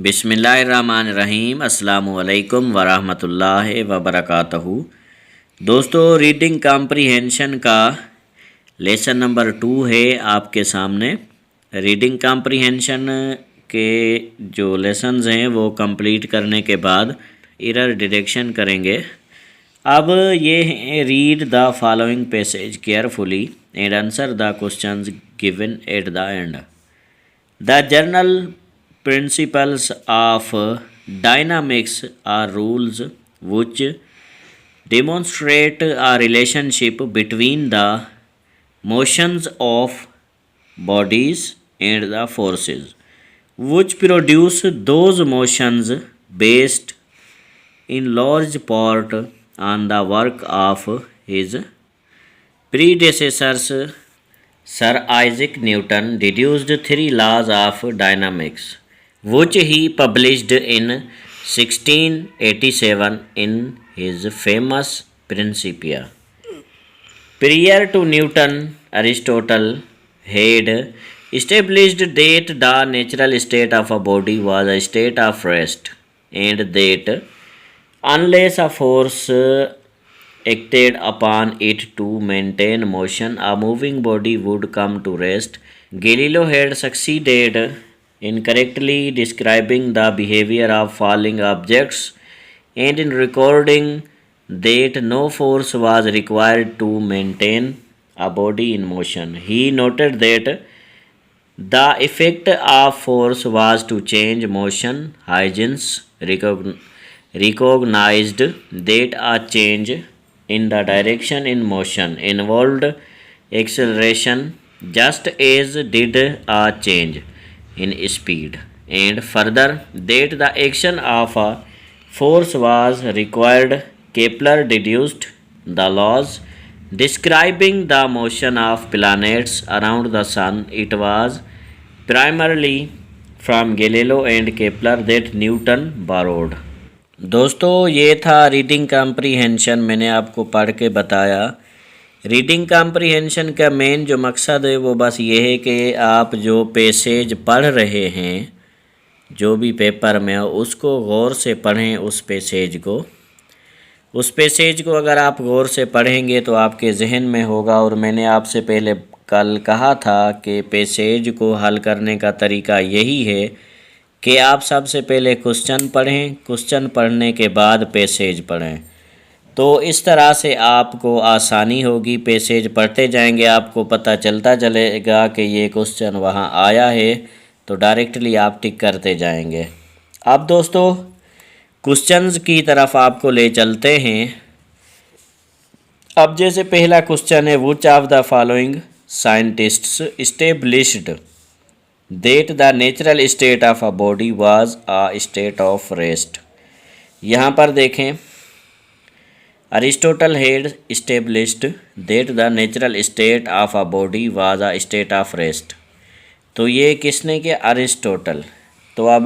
बिस्मिल्लाहिर्रहमानिर्रहीम अस्सलामुअलैकुम वरहमतुल्लाहि वबरकातुहू। दोस्तों, रीडिंग कॉम्प्रिहेंशन का लेसन नंबर 2 है आपके सामने। रीडिंग कॉम्प्रिहेंशन के जो लेसन्स हैं वो कंप्लीट करने के बाद एरर डिटेक्शन करेंगे। अब ये है, read the following passage carefully and answer the questions given at the end. The general principles of dynamics are rules which demonstrate a relationship between the motions of bodies and the forces which produce those motions based in large part on the work of his predecessors. Sir Isaac Newton deduced 3 laws of dynamics, which he published in 1687 in his famous Principia. Prior to Newton, Aristotle had established that the natural state of a body was a state of rest, and that unless a force acted upon it to maintain motion, a moving body would come to rest. Galileo had succeeded in correctly describing the behavior of falling objects and in recording that no force was required to maintain a body in motion. He noted that the effect of force was to change motion. Huygens recognized that a change in the direction in motion involved acceleration, just as did a change in speed, and further that the action of a force was required. Kepler deduced the laws describing the motion of planets around the sun. It was primarily from Galileo and Kepler that Newton borrowed. दोस्तों, ये था reading comprehension. मैंने आपको पढ़ के बताया। Reading comprehension का main जो मकसद है वो बस ये है कि आप जो पैसेज पढ़ रहे हैं, जो भी पेपर में हो, उसको गौर से पढ़ें। उस पैसेज को अगर आप गौर से पढ़ेंगे तो आपके जहन में होगा। और मैंने आपसे पहले कल कहा था कि पैसेज को हल करने का तरीका यही है कि आप सबसे पहले क्वेश्चन पढ़ें, क्वेश्चन पढ़ने के बाद पैसेज पढ़ें। तो इस तरह से आपको आसानी होगी। पैसेज पढ़ते जाएंगे, आपको पता चलता चलेगा कि ये क्वेश्चन वहाँ आया है, तो डायरेक्टली आप टिक करते जाएंगे। अब दोस्तों, क्वेश्चंस की तरफ आपको ले चलते हैं। अब जैसे पहला क्वेश्चन है, which of the following scientists established that the natural state of a body was a state of rest। यहाँ पर देखें, Aristotle had established that the natural state of a body was a state of rest। तो ये किसने किया? Aristotle. तो अब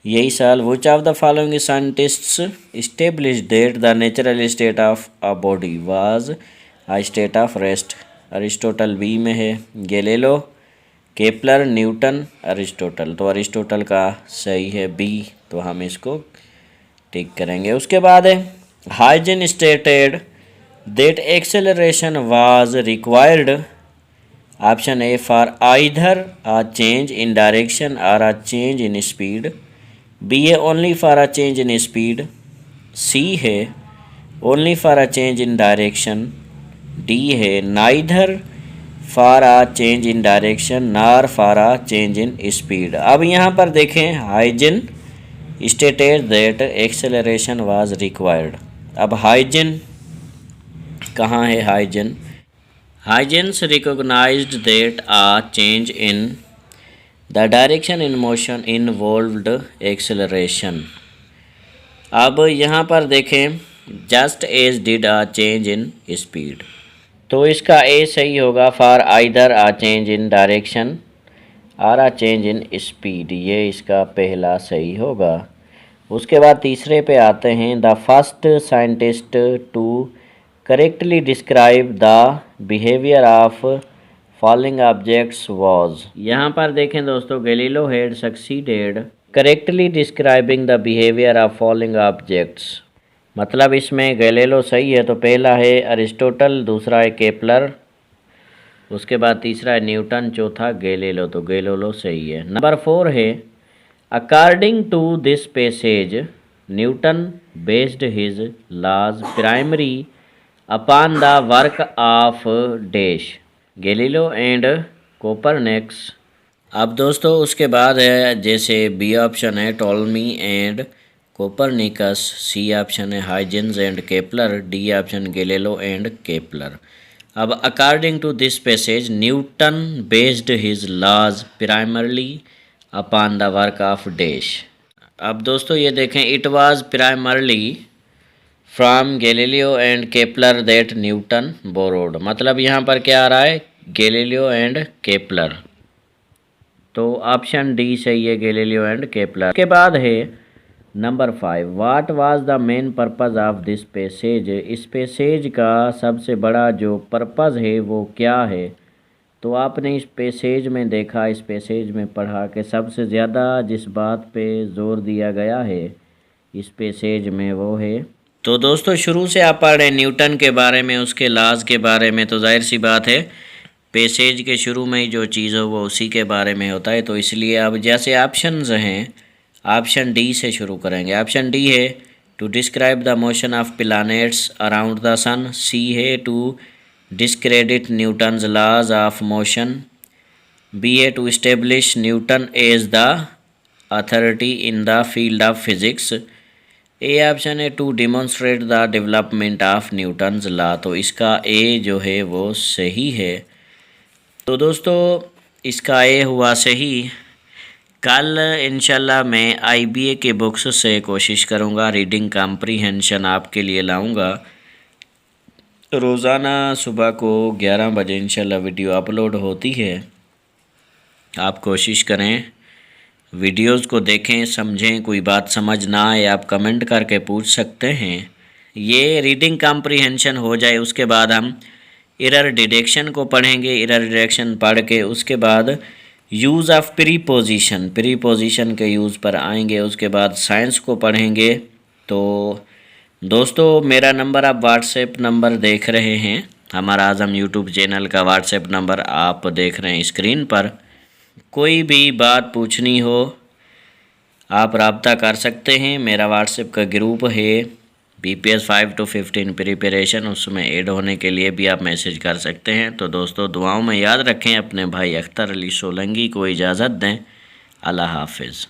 यही सवाल, which of the following scientists established that the natural state of a body was a state of rest। Aristotle B में है, गैलीलियो, केपलर, न्यूटन, अरिस्टोटल। तो अरिस्टोटल का सही है बी, तो हम इसको टिक करेंगे। उसके बाद है, Huygens stated that acceleration was required. Option A for either a change in direction or a change in speed. B है only for a change in speed. C है only for a change in direction. D है neither for a change in direction nor for a change in speed. अब यहाँ पर देखें, Huygens stated that acceleration was required. अब Huygens कहाँ है? Huygens recognized that uh change in the direction in motion involved acceleration. अब यहाँ पर देखें, just as did a change in speed. तो इसका ए सही होगा, for either a change in direction और आ चेंज इन स्पीड। ये इसका पहला सही होगा। उसके बाद तीसरे पे आते हैं, the first scientist to correctly describe the behaviour of falling objects was. यहाँ पर देखें दोस्तों, Galileo had succeeded correctly describing the behaviour of following objects. मतलब इसमें गैलीलियो सही है, तो पहला है अरिस्टोटल, दूसरा है केपलर, उसके बाद तीसरा है न्यूटन, चौथा गैलीलियो, तो गैलीलियो सही है। नंबर 4 है according to this passage Newton based his laws primary upon the work of dash Galileo and Copernicus. अब दोस्तों उसके बाद है जैसे बी ऑप्शन है Ptolemy and Copernicus, C option है Huygens and Kepler, D option Galileo and Kepler. अब according to this passage Newton based his laws primarily upon the work of dash. अब दोस्तों ये देखें, it was primarily from Galileo and Kepler that Newton borrowed. मतलब यहाँ पर क्या आ रहा है, गैलीलियो एंड केपलर, तो ऑप्शन डी सही है, गैलीलियो एंड केपलर। के बाद है number 5 what was the main purpose of this passage. इस पैसेज का सबसे बड़ा जो पर्पज़ है वो क्या है, तो आपने इस पैसेज में देखा, इस पैसेज में पढ़ा कि सबसे ज़्यादा जिस बात पे जोर दिया गया है इस पैसेज में वो है, तो दोस्तों शुरू से आप पढ़ रहे न्यूटन के बारे में, उसके लॉज के बारे में, तो जाहिर सी बात है पैसेज के शुरू में ही जो चीज़ हो वो उसी के बारे में होता है। तो इसलिए अब जैसे ऑप्शंस हैं, ऑप्शन डी से शुरू करेंगे। ऑप्शन डी है to describe the motion of planets around the sun, C है to discredit Newton's laws of motion, B है to establish Newton as the authority in the field of physics, A option है to demonstrate the development of Newton's law. तो इसका ए जो है वो सही है। तो दोस्तों इसका ए हुआ सही। कल इंशाल्लाह मैं IBA के बुक्स से कोशिश करूँगा रीडिंग कॉम्प्रीहेंशन आपके लिए लाऊंगा। रोज़ाना सुबह को 11 बजे इंशाल्लाह वीडियो अपलोड होती है। आप कोशिश करें, वीडियोस को देखें, समझें, कोई बात समझ ना आए आप कमेंट करके पूछ सकते हैं। ये रीडिंग कॉम्प्रीहेंशन हो जाए उसके बाद हम एरर डिटेक्शन को पढ़ेंगे। एरर डिटेक्शन पढ़ के उसके बाद यूज़ ऑफ प्रीपोजिशन के यूज़ पर आएंगे। उसके बाद साइंस को पढ़ेंगे। तो दोस्तों मेरा नंबर आप व्हाट्सएप नंबर देख रहे हैं, हमारा आज़म यूट्यूब चैनल का व्हाट्सएप नंबर आप देख रहे हैं स्क्रीन पर। कोई भी बात पूछनी हो आप रब्ता कर सकते हैं। मेरा व्हाट्सएप का ग्रुप है BPS 5 to 15 प्रिपरेशन, उसमें ऐड होने के लिए भी आप मैसेज कर सकते हैं। तो दोस्तों दुआओं में याद रखें, अपने भाई अख्तर अली सोलंकी को इजाज़त दें। अल्लाह हाफिज़।